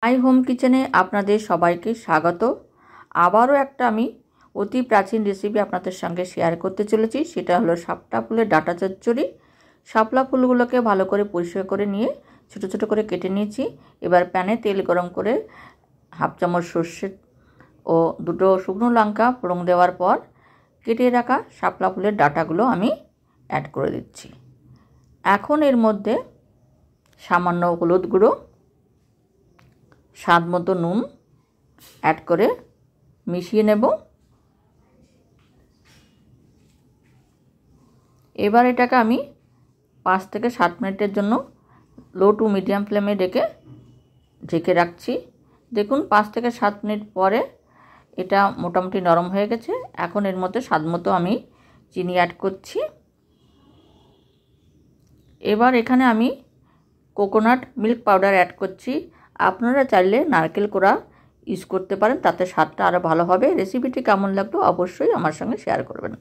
My home কিচেনে আপনাদের সবাইকে স্বাগত। আবারও একটা আমি অতি প্রাচীন রেসিপি আপনাদের সঙ্গে শেয়ার করতে চলেছি। সেটা হলো শাপলা ফুলের ডাঁটা চচ্চড়ি। শাপলা ফুলগুলোকে ভালো করে পরিষ্কার করে নিয়ে ছোট ছোট করে কেটে নিয়েছি। এবার প্যানে তেল গরম করে হাফ চামচ সর্ষে ও দুটো শুকনো লঙ্কা ফোড়ন দেওয়ার পর কেটে রাখা শাপলা ফুলের ডাঁটাগুলো আমি অ্যাড করে দিচ্ছি। এখন এর মধ্যে সামান্য হলুদ গুঁড়ো, স্বাদ মতো নুন অ্যাড করে মিশিয়ে নেব। এবার এটাকে আমি 5 থেকে 7 মিনিটের জন্য লো টু মিডিয়াম ফ্লেমে ঢেকে রাখছি। দেখুন 5 থেকে 7 মিনিট পরে এটা মোটামুটি নরম হয়ে গেছে। এখন এর মধ্যে স্বাদ মতো আমি চিনি অ্যাড করছি। এবার এখানে আমি কোকোনাট মিল্ক পাউডার অ্যাড করছি। আপনারা চাইলে নারকেল কোড়া ইউজ করতে পারেন, তাতে স্বাদটা আরও ভালো হবে। রেসিপিটি কেমন লাগলো অবশ্যই আমার সঙ্গে শেয়ার করবেন।